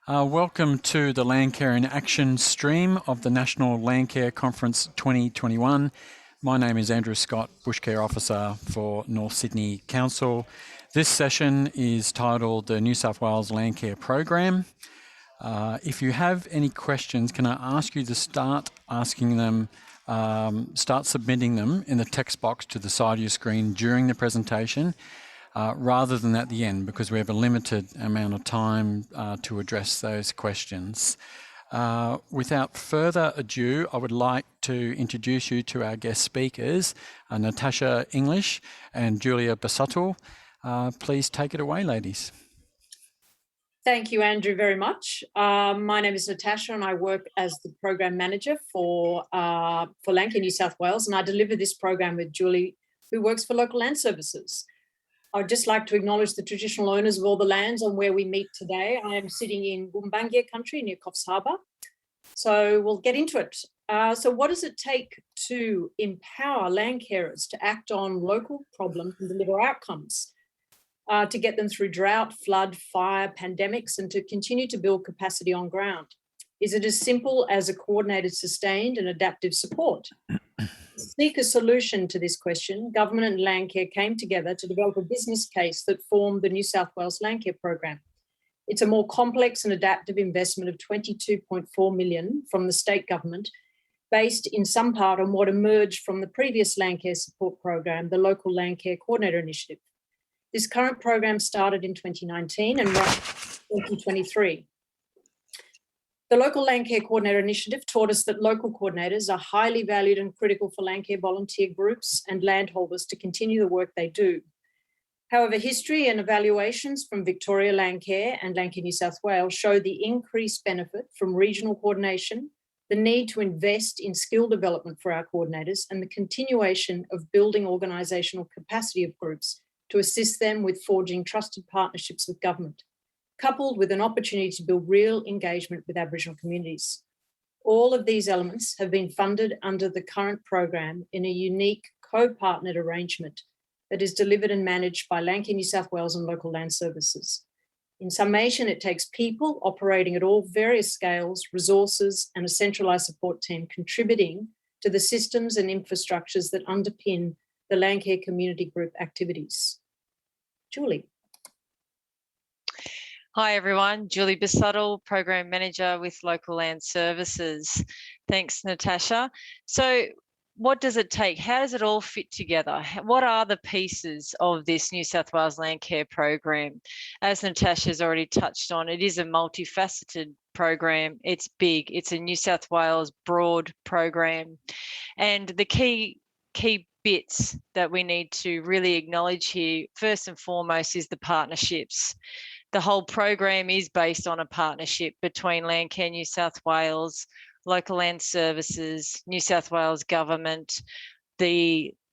Welcome to the Landcare in Action stream of the National Landcare Conference 2021. My name is Andrew Scott, Bushcare Officer for North Sydney Council. This session is titled the New South Wales Landcare Program. If you have any questions, can I ask you to start asking them, start submitting them in the text box to the side of your screen during the presentation, rather than at the end, because we have a limited amount of time to address those questions. Without further ado, I would like to introduce you to our guest speakers, Natasha English and Julia Basuttle. Please take it away, ladies. Thank you, Andrew, very much. My name is Natasha and I work as the Program Manager for Landcare New South Wales, and I deliver this program with Julie, who works for Local Land Services. I'd just like to acknowledge the traditional owners of all the lands on where we meet today. I am sitting in Woombangia country near Coffs Harbour. So we'll get into it. So what does it take to empower land carers to act on local problems and deliver outcomes, to get them through drought, flood, fire, pandemics, and to continue to build capacity on ground? Is it as simple as a coordinated, sustained and adaptive support? To seek a solution to this question, Government and Landcare came together to develop a business case that formed the New South Wales Landcare Program. It's a more complex and adaptive investment of $22.4 million from the state government, based in some part on what emerged from the previous Landcare support program, the Local Landcare Coordinator Initiative. This current program started in 2019 and runs 2023. The Local Landcare Coordinator Initiative taught us that local coordinators are highly valued and critical for landcare volunteer groups and landholders to continue the work they do. However, history and evaluations from Victoria Landcare and Landcare New South Wales show the increased benefit from regional coordination, the need to invest in skill development for our coordinators, and the continuation of building organisational capacity of groups to assist them with forging trusted partnerships with government, coupled with an opportunity to build real engagement with Aboriginal communities. All of these elements have been funded under the current program in a unique co-partnered arrangement that is delivered and managed by Landcare New South Wales and Local Land Services. In summation, it takes people operating at all various scales, resources, and a centralised support team contributing to the systems and infrastructures that underpin the Landcare community group activities. Julie. Hi everyone, Julie Basuttle, Program Manager with Local Land Services. Thanks, Natasha. So what does it take? How does it all fit together? What are the pieces of this New South Wales Landcare Program? As Natasha's already touched on, it is a multifaceted program. It's big. It's a New South Wales broad program. And the key bits that we need to really acknowledge here, first and foremost, is the partnerships. The whole program is based on a partnership between Landcare New South Wales, Local Land Services, New South Wales Government,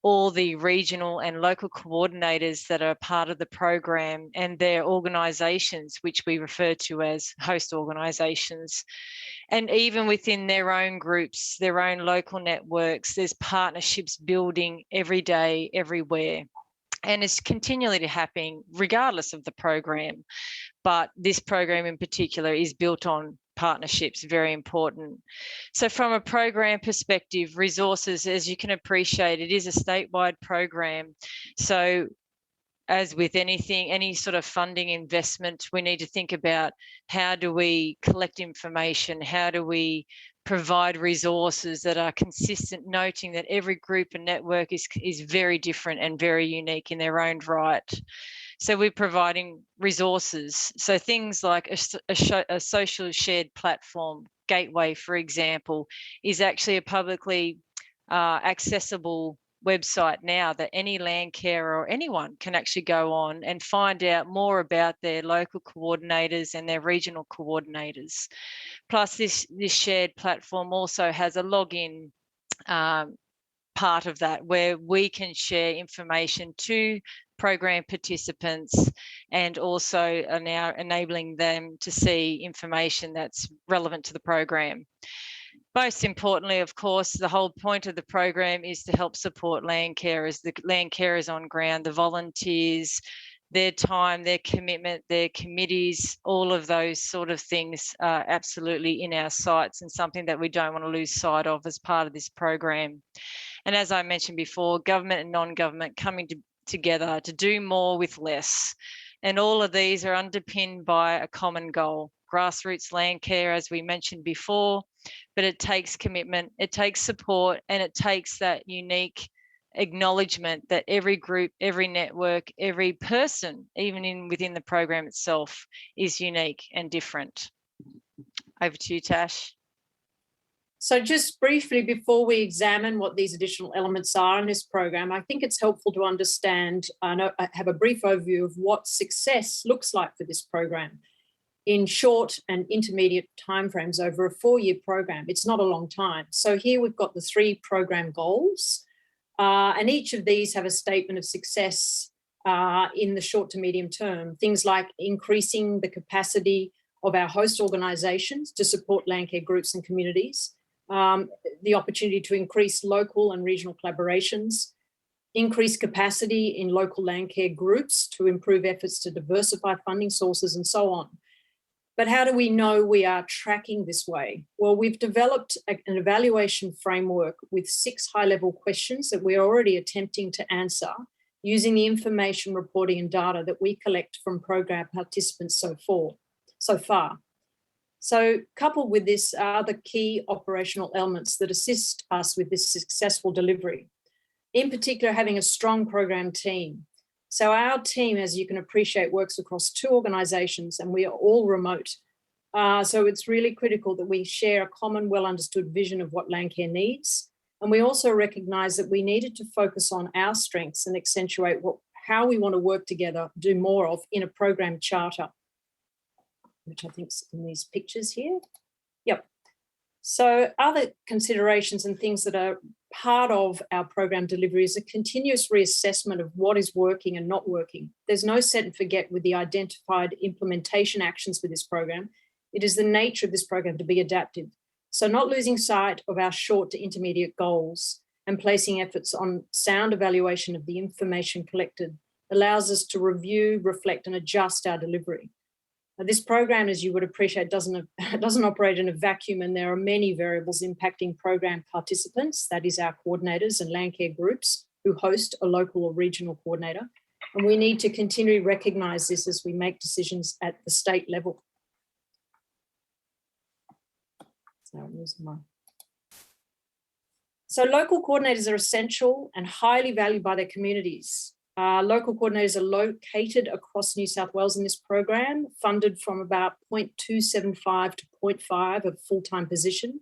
all the regional and local coordinators that are part of the program and their organisations, which we refer to as host organisations. And even within their own groups, their own local networks, there's partnerships building every day, everywhere. And it's continually happening regardless of the program. But this program in particular is built on partnerships, very important. So from a program perspective, resources, as you can appreciate, it is a statewide program. So as with anything, any sort of funding investment, we need to think about how do we collect information, how do we provide resources that are consistent, noting that every group and network is very different and very unique in their own right. So we're providing resources. So things like a social shared platform, Gateway, for example, is actually a publicly accessible website now that any Landcarer or anyone can actually go on and find out more about their local coordinators and their regional coordinators. Plus this shared platform also has a login part of that where we can share information to program participants and also are now enabling them to see information that's relevant to the program. Most importantly, of course, the whole point of the program is to help support land carers, the land carers on ground, the volunteers, their time, their commitment, their committees, all of those sort of things are absolutely in our sights and something that we don't want to lose sight of as part of this program. And as I mentioned before, government and non-government coming together to do more with less. And all of these are underpinned by a common goal, grassroots land care, as we mentioned before, but it takes commitment, it takes support, and it takes that unique acknowledgement that every group, every network, every person, even within the program itself, is unique and different. Over to you, Tash. So just briefly, before we examine what these additional elements are in this program, I think it's helpful to understand, I have a brief overview of what success looks like for this program in short and intermediate timeframes over a 4-year program. It's not a long time. So here we've got the 3 program goals. And each of these have a statement of success in the short to medium term. Things like increasing the capacity of our host organisations to support landcare groups and communities, the opportunity to increase local and regional collaborations, increase capacity in local landcare groups to improve efforts to diversify funding sources, and so on. But how do we know we are tracking this way? Well, we've developed an evaluation framework with 6 high-level questions that we're already attempting to answer using the information, reporting and data that we collect from program participants so far. So coupled with this are the key operational elements that assist us with this successful delivery. In particular, having a strong program team. So our team, as you can appreciate, works across 2 organisations and we are all remote. So it's really critical that we share a common, well-understood vision of what Landcare needs. And we also recognise that we needed to focus on our strengths and accentuate how we want to work together, do more of in a program charter, which I think is in these pictures here. Yep. So other considerations and things that are part of our program delivery is a continuous reassessment of what is working and not working. There's no set and forget with the identified implementation actions for this program. It is the nature of this program to be adaptive. So not losing sight of our short to intermediate goals and placing efforts on sound evaluation of the information collected allows us to review, reflect and adjust our delivery. This program, as you would appreciate, doesn't operate in a vacuum, and there are many variables impacting program participants, that is our coordinators and Landcare groups who host a local or regional coordinator. And we need to continually recognise this as we make decisions at the state level. So local coordinators are essential and highly valued by their communities. Local coordinators are located across New South Wales in this program, funded from about 0.275 to 0.5 of full-time position.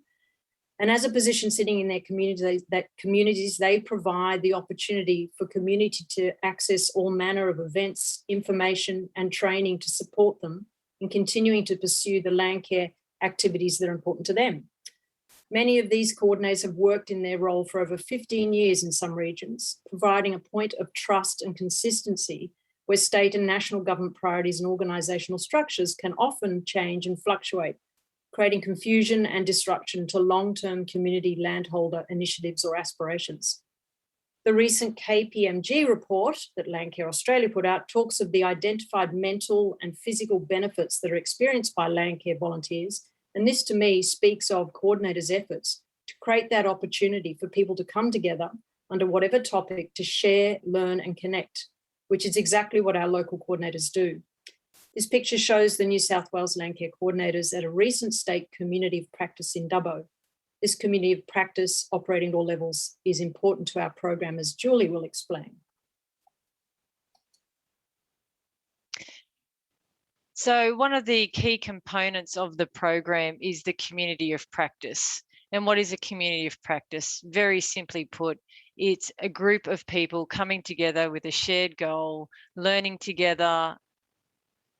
And as a position sitting in their communities, they provide the opportunity for community to access all manner of events, information and training to support them in continuing to pursue the Landcare activities that are important to them. Many of these coordinators have worked in their role for over 15 years in some regions, providing a point of trust and consistency where state and national government priorities and organisational structures can often change and fluctuate, creating confusion and disruption to long-term community landholder initiatives or aspirations. The recent KPMG report that Landcare Australia put out talks of the identified mental and physical benefits that are experienced by Landcare volunteers. And this to me speaks of coordinators' efforts to create that opportunity for people to come together under whatever topic to share, learn and connect, which is exactly what our local coordinators do. This picture shows the New South Wales Landcare coordinators at a recent state community of practice in Dubbo. This community of practice operating at all levels is important to our program, as Julie will explain. So one of the key components of the program is the community of practice. And what is a community of practice? Very simply put, it's a group of people coming together with a shared goal, learning together,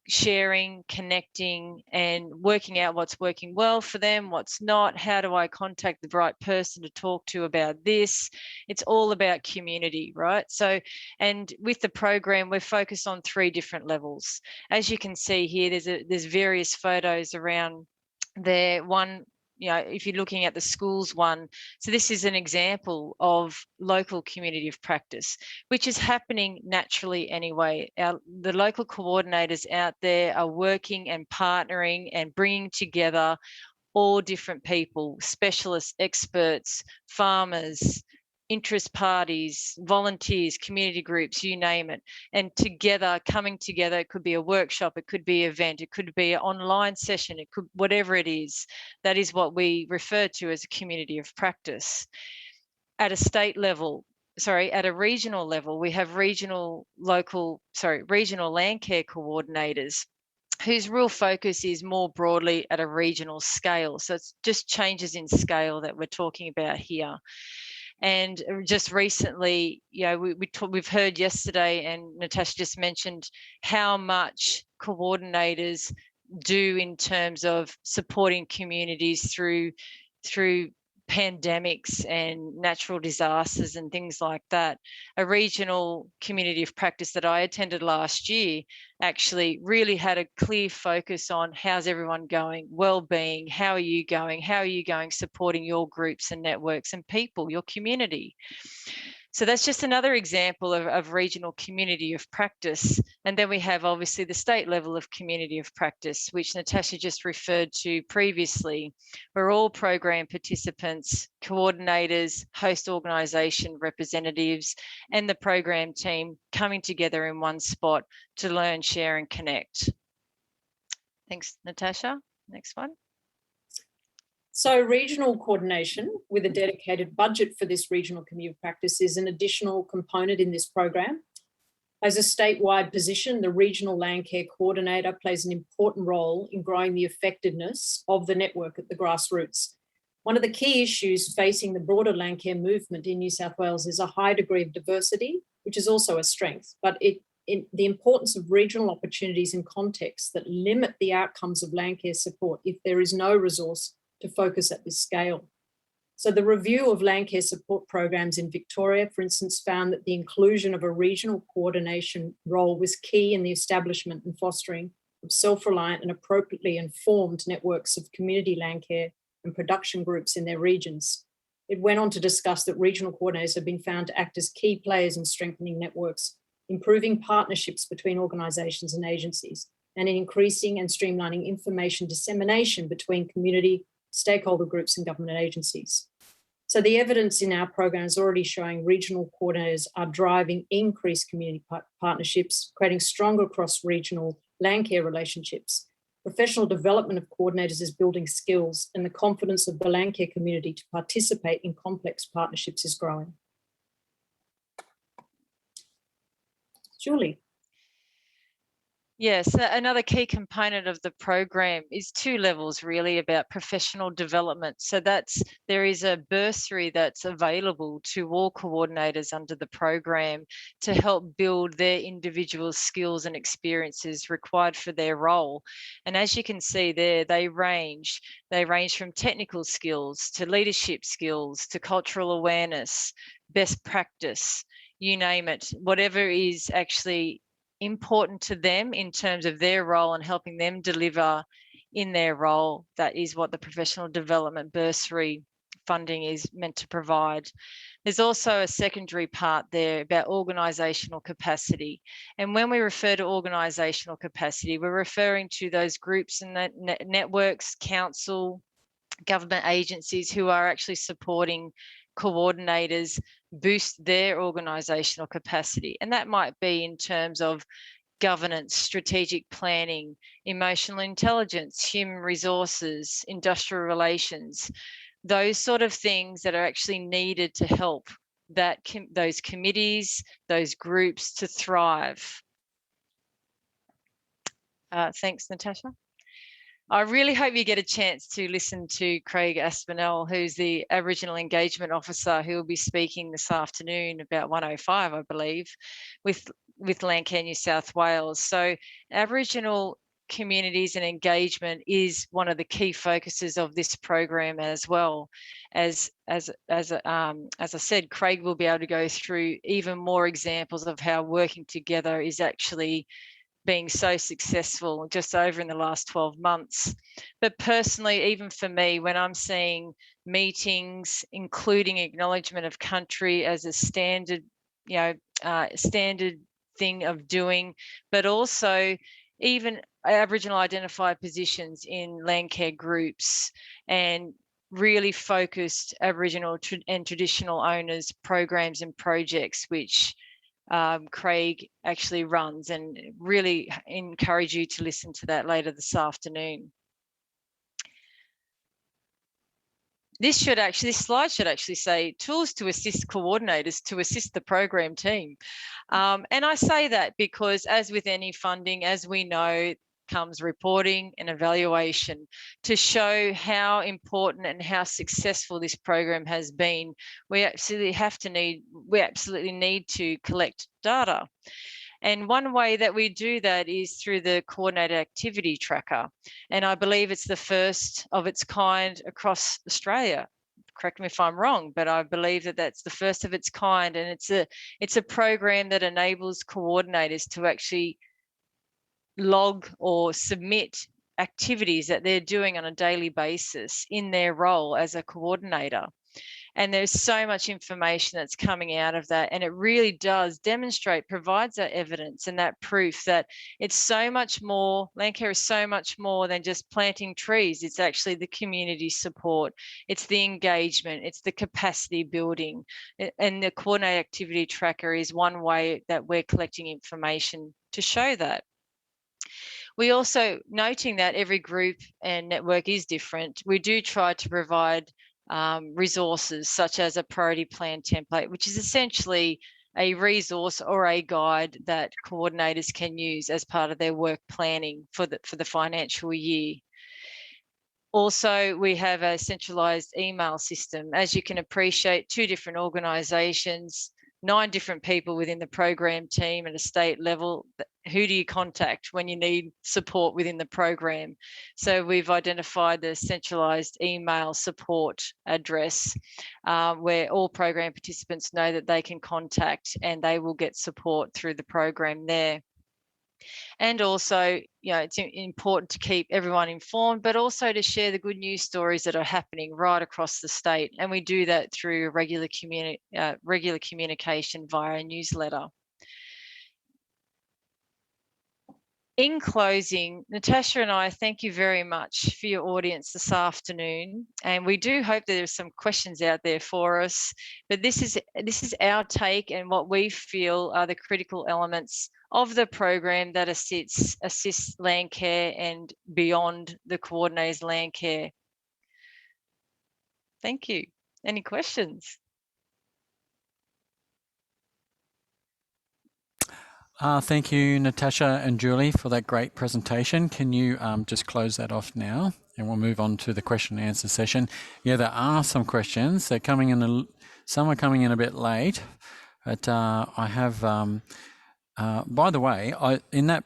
sharing, connecting, and working out what's working well for them, what's not. How do I contact the right person to talk to about this? It's all about community, right? So, and with the program, we're focused on 3 different levels. As you can see here, there's various photos around there. One you know, if you're looking at the schools one, so this is an example of local community of practice, which is happening naturally anyway. The local coordinators out there are working and partnering and bringing together all different people, specialists, experts, farmers, interest parties, volunteers, community groups, you name it. And together, coming together, it could be a workshop, it could be an event, it could be an online session, it could, whatever it is, that is what we refer to as a community of practice. At a state level, at a regional level, we have regional Landcare coordinators whose real focus is more broadly at a regional scale. So it's just changes in scale that we're talking about here. And just recently, you know, we've heard yesterday, and Natasha just mentioned how much coordinators do in terms of supporting communities through pandemics and natural disasters and things like that. A regional community of practice that I attended last year actually really had a clear focus on how's everyone going, well-being, how are you going, supporting your groups and networks and people, your community. So that's just another example of regional community of practice. And then we have obviously the state level of community of practice, which Natasha just referred to previously, where all program participants, coordinators, host organisation representatives, and the program team coming together in one spot to learn, share and connect. Thanks, Natasha. Next one. So regional coordination with a dedicated budget for this regional community of practice is an additional component in this program. As a statewide position, the regional Landcare coordinator plays an important role in growing the effectiveness of the network at the grassroots. One of the key issues facing the broader Landcare movement in New South Wales is a high degree of diversity, which is also a strength, but the importance of regional opportunities and contexts that limit the outcomes of Landcare support if there is no resource to focus at this scale. So the review of Landcare support programs in Victoria, for instance, found that the inclusion of a regional coordination role was key in the establishment and fostering of self-reliant and appropriately informed networks of community Landcare and production groups in their regions. It went on to discuss that regional coordinators have been found to act as key players in strengthening networks, improving partnerships between organisations and agencies, and in increasing and streamlining information dissemination between community, stakeholder groups and government agencies. So the evidence in our program is already showing regional coordinators are driving increased community partnerships, creating stronger cross-regional Landcare relationships. Professional development of coordinators is building skills, and the confidence of the Landcare community to participate in complex partnerships is growing. Julie. Yes, another key component of the program is two levels really about professional development. So there is a bursary that's available to all coordinators under the program to help build their individual skills and experiences required for their role. And as you can see there, they range from technical skills to leadership skills to cultural awareness, best practice, you name it, whatever is actually important to them in terms of their role and helping them deliver in their role. That is what the professional development bursary funding is meant to provide. There's also a secondary part there about organisational capacity. And when we refer to organisational capacity, we're referring to those groups and networks, council, government agencies who are actually supporting coordinators boost their organisational capacity. And that might be in terms of governance, strategic planning, emotional intelligence, human resources, industrial relations, those sort of things that are actually needed to help those committees, those groups to thrive. Thanks, Natasha. I really hope you get a chance to listen to Craig Espinel, who's the Aboriginal Engagement Officer, who will be speaking this afternoon about 1:05, I believe, with Landcare New South Wales. So Aboriginal communities and engagement is one of the key focuses of this program as well. As I said, Craig will be able to go through even more examples of how working together is actually being so successful just over in the last 12 months. But personally, even for me, when I'm seeing meetings, including acknowledgement of country as a standard, standard thing of doing, but also even Aboriginal identified positions in Landcare groups and really focused Aboriginal and traditional owners programs and projects, which Craig actually runs, and really encourage you to listen to that later this afternoon. This slide should actually say tools to assist coordinators to assist the program team. And I say that because, as with any funding, as we know, comes reporting and evaluation to show how important and how successful this program has been. We absolutely need to collect data. And one way that we do that is through the coordinated activity tracker. And I believe it's the first of its kind across Australia. Correct me if I'm wrong, but I believe that that's the first of its kind. And it's a program that enables coordinators to actually log or submit activities that they're doing on a daily basis in their role as a coordinator. And there's so much information that's coming out of that. And it really does provides that evidence and that proof that it's so much more, Landcare is so much more than just planting trees. It's actually the community support, it's the engagement, it's the capacity building. And the coordinated activity tracker is one way that we're collecting information to show that. We also, noting that every group and network is different, we do try to provide resources such as a priority plan template, which is essentially a resource or a guide that coordinators can use as part of their work planning for the financial year. Also, we have a centralised email system. As you can appreciate, 2 different organisations, 9 different people within the program team at a state level. Who do you contact when you need support within the program? So we've identified the centralised email support address where all program participants know that they can contact, and they will get support through the program there. And also, it's important to keep everyone informed, but also to share the good news stories that are happening right across the state. And we do that through regular communication via a newsletter. In closing, Natasha and I thank you very much for your audience this afternoon, and we do hope that there's some questions out there for us. But this is our take and what we feel are the critical elements of the program that assists Landcare and beyond the coordinators Landcare. Thank you. Any questions? Thank you, Natasha and Julie, for that great presentation. Can you just close that off now, and we'll move on to the question and answer session. Yeah, there are some questions. They're coming in. Some are coming in a bit late, but I have. By the way, in that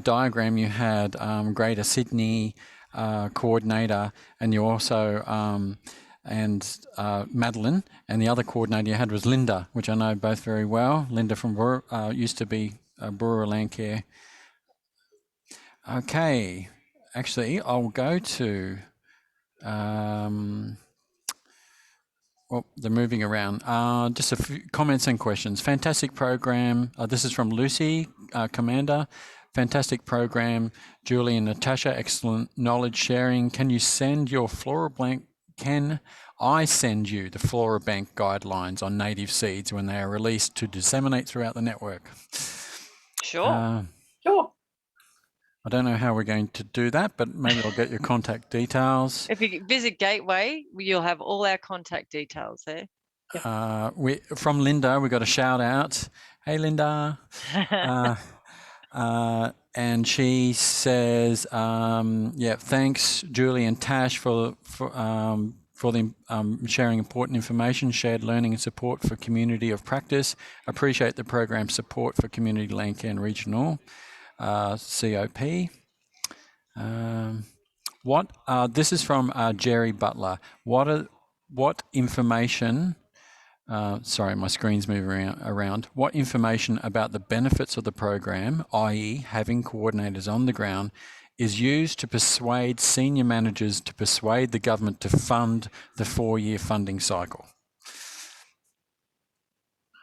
diagram you had Greater Sydney coordinator, and you also Madeline, and the other coordinator you had was Linda, which I know both very well. Linda from used to be Brewer Landcare. Okay, actually, I'll go to. Well, they're moving around. Just a few comments and questions. Fantastic program. This is from Lucy, Commander. Fantastic program. Julie and Natasha, excellent knowledge sharing. Can you send your Flora Blank? Can I send you the Flora Bank guidelines on native seeds when they are released to disseminate throughout the network? Sure. Sure. I don't know how we're going to do that, but maybe I'll get your contact details. If you visit Gateway, you'll have all our contact details there. From Linda, we got a shout out. Hey, Linda. And she says, yeah, thanks, Julie and Tash, for the sharing important information, shared learning and support for community of practice. Appreciate the program support for community Landcare and regional COP. This is from Jerry Butler. What information sorry, my screen's moving around. What information about the benefits of the program, i.e. having coordinators on the ground, is used to persuade senior managers to persuade the government to fund the 4-year funding cycle?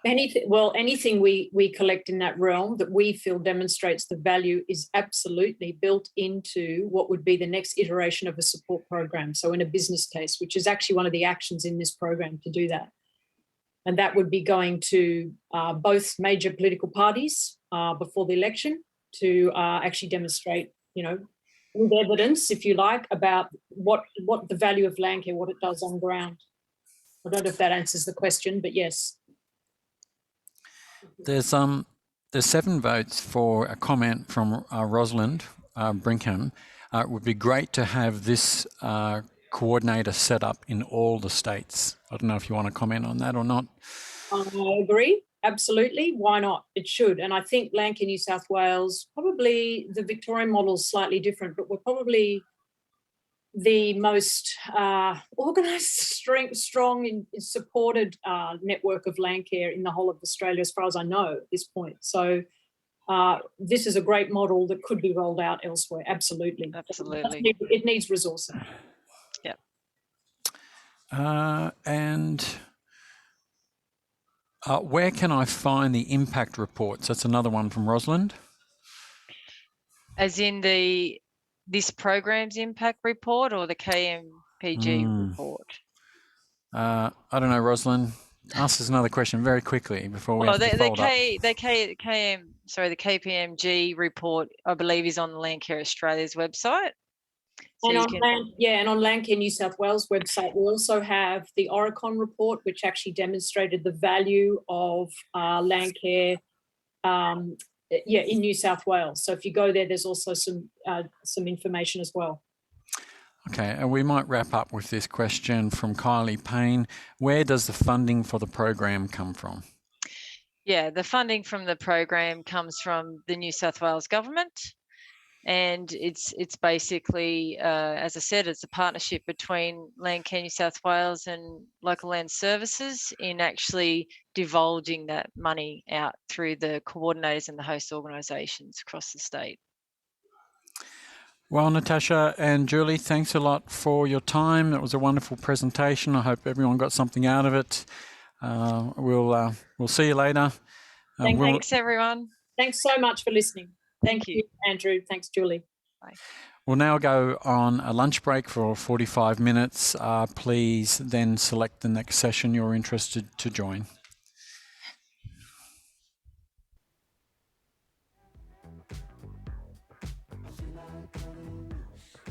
Anything we collect in that realm that we feel demonstrates the value is absolutely built into what would be the next iteration of a support program. So in a business case, which is actually one of the actions in this program to do that. And that would be going to both major political parties before the election to actually demonstrate, with evidence, if you like, about what the value of Landcare, what it does on ground. I don't know if that answers the question, but yes. There's 7 votes for a comment from Rosalind Brinkham. It would be great to have this coordinator set up in all the states. I don't know if you want to comment on that or not. I agree. Absolutely. Why not? It should. And I think Landcare New South Wales, probably the Victorian model is slightly different, but we're probably the most organised, strong and supported network of Landcare in the whole of Australia, as far as I know at this point. So this is a great model that could be rolled out elsewhere. Absolutely. Absolutely. It needs resourcing. Yep. And where can I find the impact reports? That's another one from Rosalind. As in this program's impact report or the KMPG report? I don't know, Rosalind. Ask us another question very quickly before we have to fold up. The KPMG report, I believe, is on the Landcare Australia's website. So and on Landcare New South Wales website, we also have the Oricon report, which actually demonstrated the value of Landcare in New South Wales. So if you go there, there's also some information as well. Okay, and we might wrap up with this question from Kylie Payne. Where does the funding for the program come from? Yeah, the funding from the program comes from the New South Wales government. And it's basically, as I said, it's a partnership between Landcare New South Wales and local land services in actually divulging that money out through the coordinators and the host organisations across the state. Well, Natasha and Julie, thanks a lot for your time. That was a wonderful presentation. I hope everyone got something out of it. We'll see you later. Thanks, everyone. Thanks so much for listening. Thank you, Andrew. Thanks, Julie. Bye. We'll now go on a lunch break for 45 minutes. Please then select the next session you're interested to join.